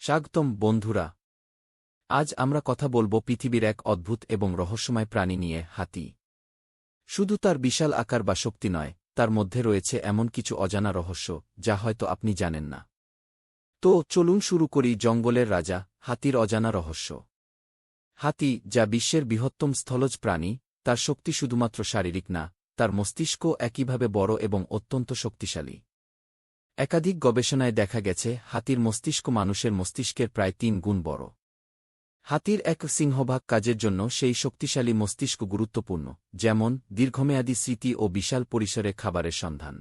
স্বাগতম বন্ধুরা। আজ আমরা কথা বলবো পৃথিবীর এক অদ্ভুত এবং রহস্যময় প্রাণী নিয়ে, হাতি। শুধু তার বিশাল আকার বা শক্তি নয়, তার মধ্যে রয়েছে এমন কিছু অজানা রহস্য যা হয়তো আপনি জানেন না। তো চলুন শুরু করি জঙ্গলের রাজা, হাতির অজানা রহস্য। হাতি, যা বিশ্বের বৃহত্তম স্থলজ প্রাণী, তার শক্তি শুধুমাত্র শারীরিক না, তার মস্তিষ্ক একইভাবে বড় এবং অত্যন্ত শক্তিশালী। একাধিক গবেষণায় দেখা গেছে হাতির মস্তিষ্ক মানুষের মস্তিষ্কের প্রায় ৩ গুণ বড়। হাতির এক সিংহভাগ কাজের জন্য সেই শক্তিশালী মস্তিষ্ক গুরুত্বপূর্ণ, যেমন দীর্ঘমেয়াদী স্মৃতি ও বিশাল পরিসরে খাবারের সন্ধান।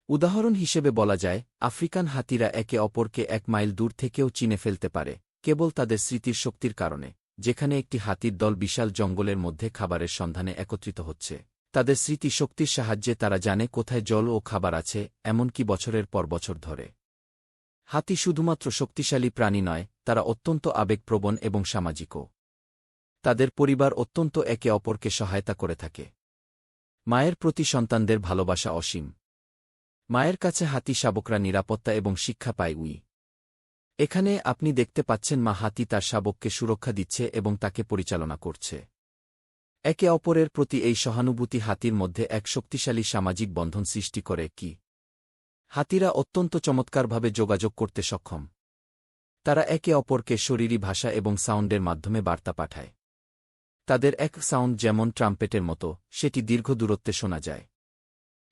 উদাহরণ হিসেবে বলা যায়, আফ্রিকান হাতিরা একে অপরকে ১ মাইল দূর থেকেও চিনে ফেলতে পারে, কেবল তাদের স্মৃতির শক্তির কারণে। যেখানে একটি হাতির দল বিশাল জঙ্গলের মধ্যে খাবারের সন্ধানে একত্রিত হচ্ছে, তাদের স্মৃতি শক্তির সাহায্যে তারা জানে কোথায় জল ও খাবার আছে, এমনকি বছরের পর বছর ধরে। হাতি শুধুমাত্র শক্তিশালী প্রাণী নয়, তারা অত্যন্ত আবেগপ্রবণ এবং সামাজিকও। তাদের পরিবার অত্যন্ত একে অপরকে সহায়তা করে থাকে। মায়ের প্রতি সন্তানদের ভালোবাসা অসীম। মায়ের কাছে হাতি শাবকরা নিরাপত্তা এবং শিক্ষা পায়। এখানে আপনি দেখতে পাচ্ছেন মা হাতি তার শাবককে সুরক্ষা দিচ্ছে এবং তাকে পরিচালনা করছে। একে অপরের প্রতি এই সহানুভূতি হাতির মধ্যে এক শক্তিশালী সামাজিক বন্ধন সৃষ্টি করে। হাতিরা অত্যন্ত চমৎকারভাবে যোগাযোগ করতে সক্ষম। তারা একে অপরকে শরীরী ভাষা এবং সাউন্ডের মাধ্যমে বার্তা পাঠায়। তাদের এক সাউন্ড যেমন ট্রাম্পেটের মতো, সেটি দীর্ঘ দূরত্বে শোনা যায়।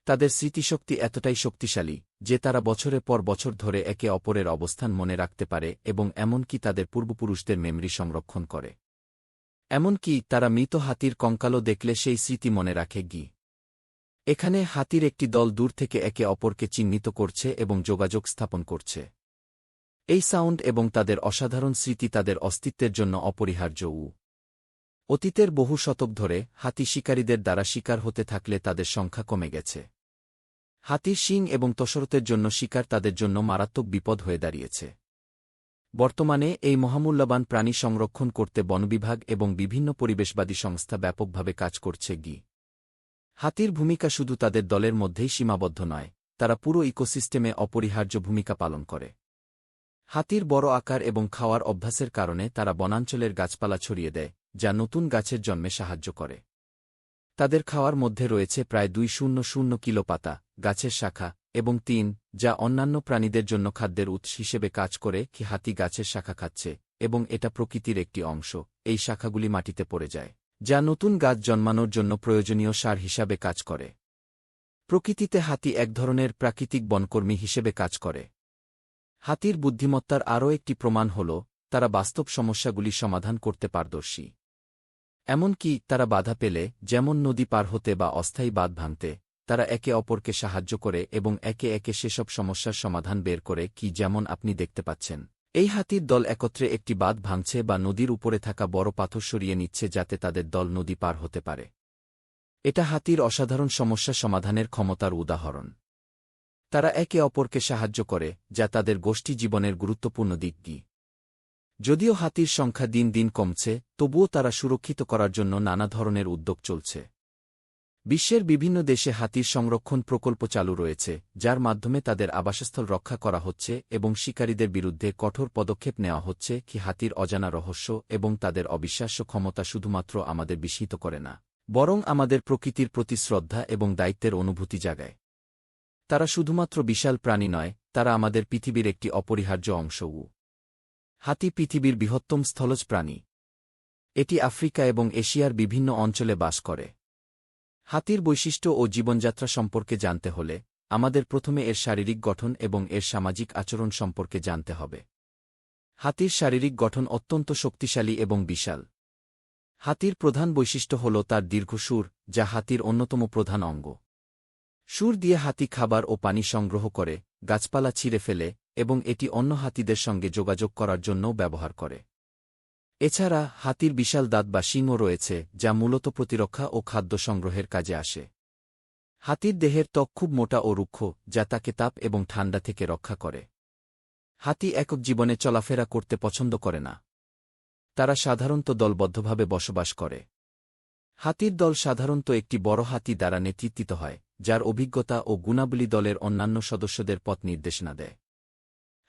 তাদের স্মৃতিশক্তি এতটাই শক্তিশালী যে তারা বছরের পর বছর ধরে একে অপরের অবস্থান মনে রাখতে পারে এবং এমনকি তাদের পূর্বপুরুষদের মেমরি সংরক্ষণ করে। এমনকি তারা মৃত হাতির কঙ্কালও দেখলে সেই স্মৃতি মনে রাখে। এখানে হাতির একটি দল দূর থেকে একে অপরকে চিহ্নিত করছে এবং যোগাযোগ স্থাপন করছে। এই সাউন্ড এবং তাদের অসাধারণ স্মৃতি তাদের অস্তিত্বের জন্য অপরিহার্য। অতীতের বহু শতক ধরে হাতি শিকারীদের দ্বারা শিকার হতে থাকলে তাদের সংখ্যা কমে গেছে। হাতির শিং এবং তসরতের জন্য শিকার তাদের জন্য মারাত্মক বিপদ হয়ে দাঁড়িয়েছে। বর্তমানে এই মহামূল্যবান প্রাণী সংরক্ষণ করতে বনবিভাগ এবং বিভিন্ন পরিবেশবাদী সংস্থা ব্যাপকভাবে কাজ করছে। হাতির ভূমিকা শুধু তাদের দলের মধ্যেই সীমাবদ্ধ নয়, তারা পুরো ইকোসিস্টেমে অপরিহার্য ভূমিকা পালন করে। হাতির বড় আকার এবং খাওয়ার অভ্যাসের কারণে তারা বনাঞ্চলের গাছপালা ছড়িয়ে দেয়, যা নতুন গাছের জন্মে সাহায্য করে। তাদের খাওয়ার মধ্যে রয়েছে প্রায় 200 কিলো পাতা, গাছের শাখা এবং ৩, যা অন্যান্য প্রাণীদের জন্য খাদ্যের উৎস হিসেবে কাজ করে। হাতি গাছের শাখা খাচ্ছে এবং এটা প্রকৃতির একটি অংশ। এই শাখাগুলি মাটিতে পড়ে যায়, যা নতুন গাছ জন্মানোর জন্য প্রয়োজনীয় সার হিসাবে কাজ করে। প্রকৃতিতে হাতি এক ধরনের প্রাকৃতিক বনকর্মী হিসেবে কাজ করে। হাতির বুদ্ধিমত্তার আরও একটি প্রমাণ হল তারা বাস্তব সমস্যাগুলি সমাধান করতে পারদর্শী। এমনকি তারা বাধা পেলে, যেমন নদী পার হতে বা অস্থায়ী বাঁধ ভাঙতে, তারা একে অপরকে সাহায্য করে এবং একে একে সেসব সমস্যার সমাধান বের করে। যেমন আপনি দেখতে পাচ্ছেন, এই হাতির দল একত্রে একটি বাঁধ ভাঙছে বা নদীর উপরে থাকা বড় পাথর সরিয়ে নিচ্ছে যাতে তাদের দল নদী পার হতে পারে। এটা হাতির অসাধারণ সমস্যা সমাধানের ক্ষমতার উদাহরণ। তারা একে অপরকে সাহায্য করে, যা তাদের গোষ্ঠী জীবনের গুরুত্বপূর্ণ দিক। যদিও হাতির সংখ্যা দিন দিন কমছে, তবুও তারা সুরক্ষিত করার জন্য নানা ধরনের উদ্যোগ চলছে। বিশ্বের বিভিন্ন দেশে হাতির সংরক্ষণ প্রকল্প চালু রয়েছে, যার মাধ্যমে তাদের আবাসস্থল রক্ষা করা হচ্ছে এবং শিকারীদের বিরুদ্ধে কঠোর পদক্ষেপ নেওয়া হচ্ছে। হাতির অজানা রহস্য এবং তাদের অবিশ্বাস্য ক্ষমতা শুধুমাত্র আমাদের বিস্মিত করে না, বরং আমাদের প্রকৃতির প্রতি শ্রদ্ধা এবং দায়িত্বের অনুভূতি জাগায়। তারা শুধুমাত্র বিশাল প্রাণী নয়, তারা আমাদের পৃথিবীর একটি অপরিহার্য অংশ। হাতি পৃথিবীর বৃহত্তম স্থলজ প্রাণী। এটি আফ্রিকা এবং এশিয়ার বিভিন্ন অঞ্চলে বাস করে। হাতির বৈশিষ্ট্য ও জীবনযাত্রা সম্পর্কে জানতে হলে আমাদের প্রথমে এর শারীরিক গঠন এবং এর সামাজিক আচরণ সম্পর্কে জানতে হবে। হাতির শারীরিক গঠন অত্যন্ত শক্তিশালী এবং বিশাল। হাতির প্রধান বৈশিষ্ট্য হল তার দীর্ঘ শুঁড়, যা হাতির অন্যতম প্রধান অঙ্গ। শুঁড় দিয়ে হাতি খাবার ও পানি সংগ্রহ করে, গাছপালা ছিঁড়ে ফেলে এবং এটি অন্য হাতিদের সঙ্গে যোগাযোগ করার জন্যও ব্যবহার করে। এছাড়া হাতির বিশাল দাঁত বা শিংও রয়েছে, যা মূলত প্রতিরক্ষা ও খাদ্য সংগ্রহের কাজে আসে। হাতির দেহের ত্বক খুব মোটা ও রুক্ষ, যা তাকে তাপ এবং ঠান্ডা থেকে রক্ষা করে। হাতি একক জীবনে চলাফেরা করতে পছন্দ করে না। তারা সাধারণত দলবদ্ধভাবে বসবাস করে। হাতির দল সাধারণত একটি বড় হাতি দ্বারা নেতৃত্বিত হয়, যার অভিজ্ঞতা ও গুণাবলী দলের অন্যান্য সদস্যদের পথ নির্দেশনা দেয়।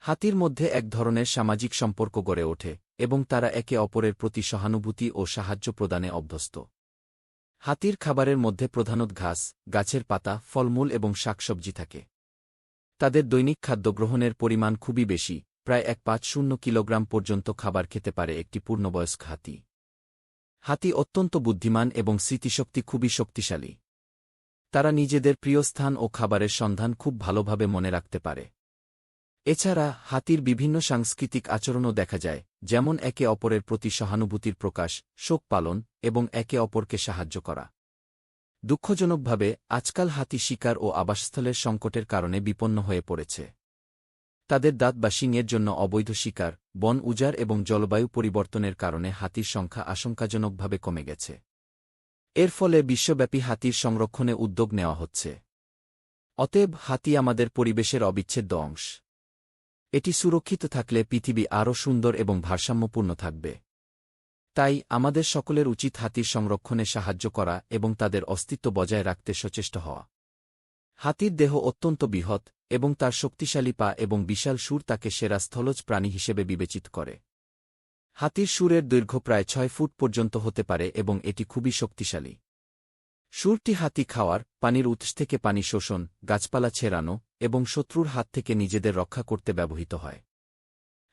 হাতির মধ্যে এক ধরনের সামাজিক সম্পর্ক গড়ে ওঠে এবং তারা একে অপরের প্রতি সহানুভূতি ও সাহায্য প্রদানে অভ্যস্ত। হাতির খাবারের মধ্যে প্রধানত ঘাস, গাছের পাতা, ফলমূল এবং শাকসবজি থাকে। তাদের দৈনিক খাদ্য গ্রহণের পরিমাণ খুবই বেশি, প্রায় 150 কিলোগ্রাম পর্যন্ত খাবার খেতে পারে একটি পূর্ণবয়স্ক হাতি। হাতি অত্যন্ত বুদ্ধিমান এবং স্মৃতিশক্তি খুবই শক্তিশালী। তারা নিজেদের প্রিয় স্থান ও খাবারের সন্ধান খুব ভালোভাবে মনে রাখতে পারে। এছাড়া হাতির বিভিন্ন সাংস্কৃতিক আচরণও দেখা যায়, যেমন একে অপরের প্রতি সহানুভূতির প্রকাশ, শোক পালন এবং একে অপরকে সাহায্য করা। দুঃখজনকভাবে আজকাল হাতি শিকার ও আবাসস্থলের সংকটের কারণে বিপন্ন হয়ে পড়েছে। তাদের দাঁত বা শিংয়ের জন্য অবৈধ শিকার, বন উজাড় এবং জলবায়ু পরিবর্তনের কারণে হাতির সংখ্যা আশঙ্কাজনকভাবে কমে গেছে। এর ফলে বিশ্বব্যাপী হাতির সংরক্ষণে উদ্যোগ নেওয়া হচ্ছে। অতএব হাতি আমাদের পরিবেশের অবিচ্ছেদ্য অংশ। এটি সুরক্ষিত থাকলে পৃথিবী আরও সুন্দর এবং ভারসাম্যপূর্ণ থাকবে। তাই আমাদের সকলের উচিত হাতির সংরক্ষণে সাহায্য করা এবং তাদের অস্তিত্ব বজায় রাখতে সচেষ্ট হওয়া। হাতির দেহ অত্যন্ত বৃহৎ এবং তার শক্তিশালী পা এবং বিশাল সুর তাকে সেরা স্থলজ প্রাণী হিসেবে বিবেচিত করে। হাতির সুরের দৈর্ঘ্য প্রায় 6 ফুট পর্যন্ত হতে পারে এবং এটি খুবই শক্তিশালী। সুরটি হাতি খাওয়ার, পানির উৎস থেকে পানি শোষণ, গাছপালা ছেড়ানো এবং শত্রুর হাত থেকে নিজেদের রক্ষা করতে ব্যবহৃত হয়।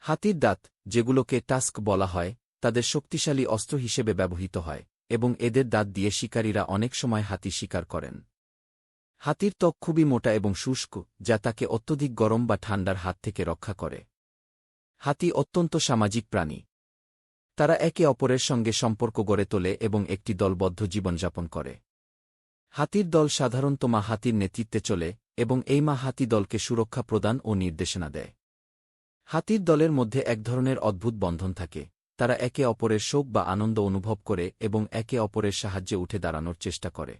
হাতির দাঁত, যেগুলোকে টাস্ক বলা হয়, তাদের শক্তিশালী অস্ত্র হিসেবে ব্যবহৃত হয় এবং এদের দাঁত দিয়ে শিকারীরা অনেক সময় হাতি শিকার করেন। হাতির ত্বক খুবই মোটা এবং শুষ্ক, যা তাকে অত্যধিক গরম বা ঠান্ডার হাত থেকে রক্ষা করে। হাতি অত্যন্ত সামাজিক প্রাণী। তারা একে অপরের সঙ্গে সম্পর্ক গড়ে তোলে এবং একটি দলবদ্ধ জীবনযাপন করে। হাতির দল সাধারণত মা হাতির নেতৃত্বে চলে এবং এই মা হাতি দলকে সুরক্ষা প্রদান ও নির্দেশনা দেয়। হাতির দলের মধ্যে এক ধরনের অদ্ভুত বন্ধন থাকে। তারা একে অপরের শোক বা আনন্দ অনুভব করে এবং একে অপরের সাহায্যে উঠে দাঁড়ানোর চেষ্টা করে।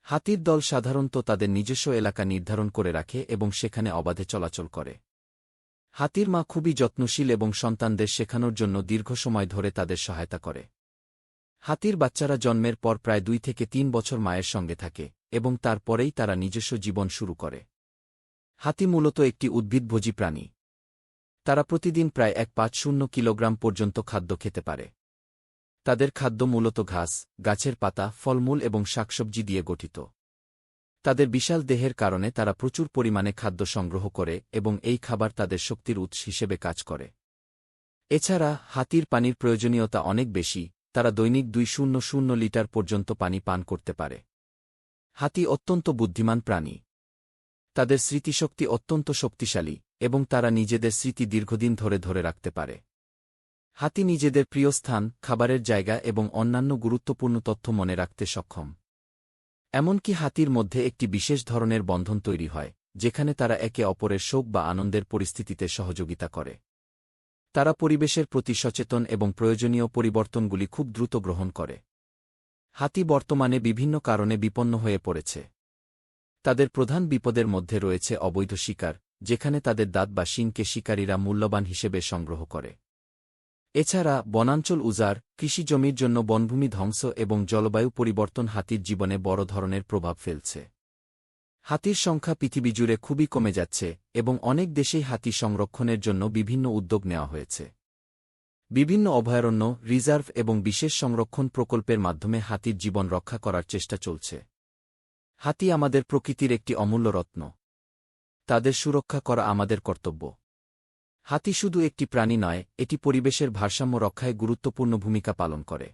হাতির দল সাধারণত তাদের নিজস্ব এলাকা নির্ধারণ করে রাখে এবং সেখানে অবাধে চলাচল করে। হাতির মা খুবই যত্নশীল এবং সন্তানদের শেখানোর জন্য দীর্ঘ সময় ধরে তাদের সহায়তা করে। হাতির বাচ্চারা জন্মের পর প্রায় 2 থেকে 3 বছর মায়ের সঙ্গে থাকে এবং তারপরেই তারা নিজস্ব জীবন শুরু করে। হাতি মূলত একটি উদ্ভিদভোজী প্রাণী। তারা প্রতিদিন প্রায় 150 কিলোগ্রাম পর্যন্ত খাদ্য খেতে পারে। তাদের খাদ্য মূলত ঘাস, গাছের পাতা, ফলমূল এবং শাকসবজি দিয়ে গঠিত। তাদের বিশাল দেহের কারণে তারা প্রচুর পরিমাণে খাদ্য সংগ্রহ করে এবং এই খাবার তাদের শক্তির উৎস হিসেবে কাজ করে। এছাড়া হাতির পানির প্রয়োজনীয়তা অনেক বেশি, তারা দৈনিক 200 লিটার পর্যন্ত পানি পান করতে পারে। হাতি অত্যন্ত বুদ্ধিমান প্রাণী। তাদের স্মৃতিশক্তি অত্যন্ত শক্তিশালী এবং তারা নিজেদের স্মৃতি দীর্ঘদিন ধরে ধরে রাখতে পারে। হাতি নিজেদের প্রিয় স্থান, খাবারের জায়গা এবং অন্যান্য গুরুত্বপূর্ণ তথ্য মনে রাখতে সক্ষম। এমনকি হাতির মধ্যে একটি বিশেষ ধরনের বন্ধন তৈরি হয়, যেখানে তারা একে অপরের শোক বা আনন্দের পরিস্থিতিতে সহযোগিতা করে। তারা পরিবেশের প্রতি সচেতন এবং প্রয়োজনীয় পরিবর্তনগুলি খুব দ্রুত গ্রহণ করে। হাতি বর্তমানে বিভিন্ন কারণে বিপন্ন হয়ে পড়েছে। তাদের প্রধান বিপদের মধ্যে রয়েছে অবৈধ শিকার, যেখানে তাদের দাঁত বা শিংকে শিকারীরা মূল্যবান হিসেবে সংগ্রহ করে। এছাড়া বনাঞ্চল উজাড়, কৃষি জমির জন্য বনভূমি ধ্বংস এবং জলবায়ু পরিবর্তন হাতির জীবনে বড় ধরনের প্রভাব ফেলছে। হাতির সংখ্যা পৃথিবী জুড়ে খুবই কমে যাচ্ছে এবং অনেক দেশেই হাতি সংরক্ষণের জন্য বিভিন্ন উদ্যোগ নেওয়া হয়েছে। বিভিন্ন অভয়ারণ্য, রিজার্ভ এবং বিশেষ সংরক্ষণ প্রকল্পের মাধ্যমে হাতির জীবন রক্ষা করার চেষ্টা চলছে। হাতি আমাদের প্রকৃতির একটি অমূল্য রত্ন। তাদের সুরক্ষা করা আমাদের কর্তব্য। হাতি শুধু একটি প্রাণী নয়, এটি পরিবেশের ভারসাম্য রক্ষায় গুরুত্বপূর্ণ ভূমিকা পালন করে।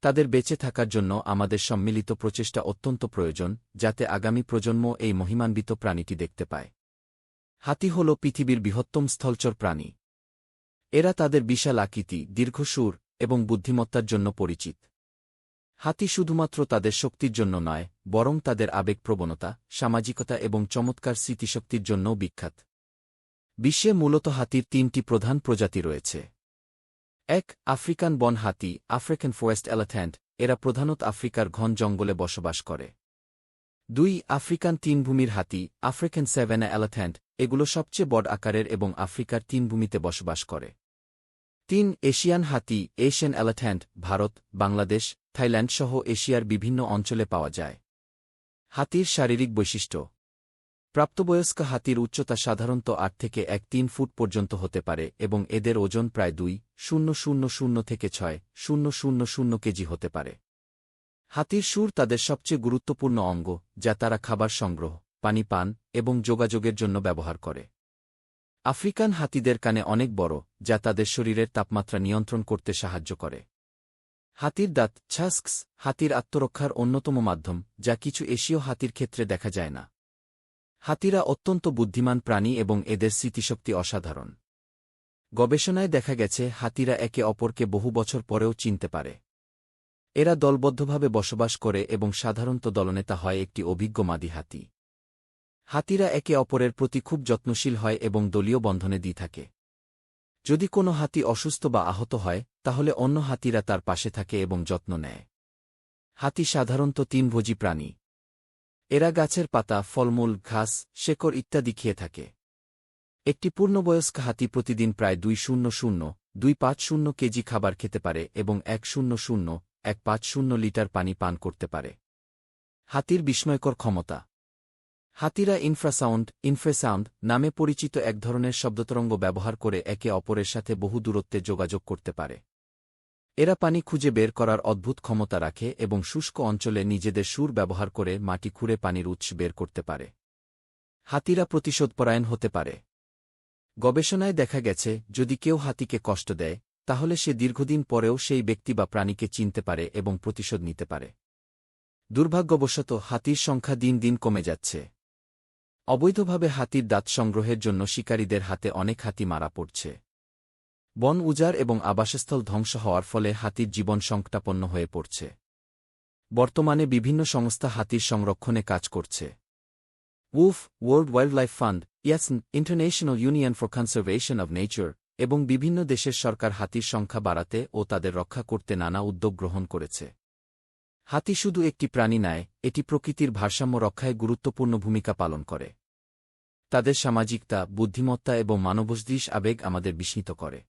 তাদের বেঁচে থাকার জন্য আমাদের সম্মিলিত প্রচেষ্টা অত্যন্ত প্রয়োজন, যাতে আগামী প্রজন্ম এই মহিমান্বিত প্রাণীটি দেখতে পায়। হাতি হল পৃথিবীর বৃহত্তম স্থলচর প্রাণী। এরা তাদের বিশাল আকৃতি, দীর্ঘ সুর এবং বুদ্ধিমত্তার জন্য পরিচিত। হাতি শুধুমাত্র তাদের শক্তির জন্য নয়, বরং তাদের আবেগপ্রবণতা, সামাজিকতা এবং চমৎকার স্মৃতিশক্তির জন্যও বিখ্যাত। বিশ্বে মূলত হাতির 3টি প্রধান প্রজাতি রয়েছে। 1. আফ্রিকান বন হাতি, আফ্রিকান ফরেস্ট এলিফ্যান্ট, এরা প্রধানত আফ্রিকার ঘন জঙ্গলে বসবাস করে। 2. আফ্রিকান তৃণভূমির হাতি, আফ্রিকান স্যাভানা এলিফ্যান্ট, এগুলো সবচেয়ে বড় আকারের এবং আফ্রিকার তৃণভূমিতে বসবাস করে। 3. এশিয়ান হাতি, Asian elephant, Bharat, Bangladesh, Thailand সহ এশিয়ার বিভিন্ন অঞ্চলে পাওয়া যায়। হাতির শারীরিক বৈশিষ্ট্য। প্রাপ্তবয়স্ক হাতির উচ্চতা সাধারণত ৮ থেকে ১.৩ ফুট পর্যন্ত হতে পারে এবং এদের ওজন প্রায় ২,০০০ থেকে ৬,০০০ কেজি হতে পারে। হাতির শুঁড় তাদের সবচেয়ে গুরুত্বপূর্ণ অঙ্গ, যা তারা খাবার সংগ্রহ, পানি পান এবং যোগাযোগের জন্য ব্যবহার করে। আফ্রিকান হাতিদের কানে অনেক বড়, যা তাদের শরীরের তাপমাত্রা নিয়ন্ত্রণ করতে সাহায্য করে। হাতির দাঁত ছাস্কস হাতির আত্মরক্ষার অন্যতম মাধ্যম, যা কিছু এশীয় হাতির ক্ষেত্রে দেখা যায় না। হাতিরা অত্যন্ত বুদ্ধিমান প্রাণী এবং এদের স্মৃতিশক্তি অসাধারণ। গবেষণায় দেখা গেছে হাতিরা একে অপরকে বহু বছর পরেও চিনতে পারে। এরা দলবদ্ধভাবে বসবাস করে এবং সাধারণত দলনেতা হয় একটি অভিজ্ঞ মাদি হাতি। হাতিরা একে অপরের প্রতি খুব যত্নশীল হয় এবং দলীয় বন্ধনে দিয়ে থাকে। যদি কোনো হাতি অসুস্থ বা আহত হয়, তাহলে অন্য হাতিরা তার পাশে থাকে এবং যত্ন নেয়। হাতি সাধারণত তৃণভোজী প্রাণী। এরা গাছের পাতা, ফলমূল, ঘাস, শেকড় ইত্যাদি খেয়ে থাকে। একটি পূর্ণবয়স্ক হাতি প্রতিদিন প্রায় ২,০০,২৫০ কেজি খাবার খেতে পারে এবং ১,০০,১৫০ লিটার পানি পান করতে পারে। হাতির বিস্ময়কর ক্ষমতা। হাতিরা ইনফ্রাসাউন্ড নামে পরিচিত এক ধরনের শব্দতরঙ্গ ব্যবহার করে একে অপরের সাথে বহু দূরত্বে যোগাযোগ করতে পারে। এরা পানি খুঁজে বের করার অদ্ভুত ক্ষমতা রাখে এবং শুষ্ক অঞ্চলে নিজেদের সুর ব্যবহার করে মাটি খুঁড়ে পানির উৎস বের করতে পারে। হাতিরা প্রতিশোধপরায়ণ হতে পারে। গবেষণায় দেখা গেছে, যদি কেউ হাতিকে কষ্ট দেয়, তাহলে সে দীর্ঘদিন পরেও সেই ব্যক্তি বা প্রাণীকে চিনতে পারে এবং প্রতিশোধ নিতে পারে। দুর্ভাগ্যবশত হাতির সংখ্যা দিন দিন কমে যাচ্ছে। অবৈধভাবে হাতির দাঁত সংগ্রহের জন্য শিকারীদের হাতে অনেক হাতি মারা পড়ছে। বন উজাড় এবং আবাসস্থল ধ্বংস হওয়ার ফলে হাতির জীবন সংকটাপন্ন হয়ে পড়ছে। বর্তমানে বিভিন্ন সংস্থা হাতির সংরক্ষণে কাজ করছে। ওয়ার্ল্ড ওয়াইল্ডলাইফ ফান্ড, ইয়াসন, International Union for Conservation of Nature এবং বিভিন্ন দেশের সরকার হাতির সংখ্যা বাড়াতে ও তাদের রক্ষা করতে নানা উদ্যোগ গ্রহণ করেছে। হাতি শুধু একটি প্রাণী নয়, এটি প্রকৃতির ভারসাম্য রক্ষায় গুরুত্বপূর্ণ ভূমিকা পালন করে। তাদের সামাজিকতা, বুদ্ধিমত্তা এবং মানবসদৃশ আবেগ আমাদের বিস্মিত করে।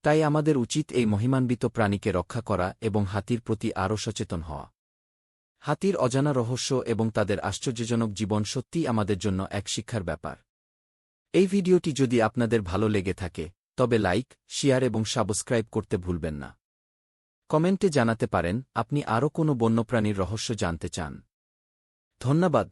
তাই আমাদের উচিত এই মহিমান্বিত প্রাণীকে রক্ষা করা এবং হাতির প্রতি আরও সচেতন হওয়া। হাতির অজানা রহস্য এবং তাদের আশ্চর্যজনক জীবন সত্যিই আমাদের জন্য এক শিক্ষার ব্যাপার। এই ভিডিওটি যদি আপনাদের ভালো লেগে থাকে, তবে লাইক, শেয়ার এবং সাবস্ক্রাইব করতে ভুলবেন না। কমেন্টে জানাতে পারেন আপনি আরও কোনো বন্যপ্রাণীর রহস্য জানতে চান। ধন্যবাদ।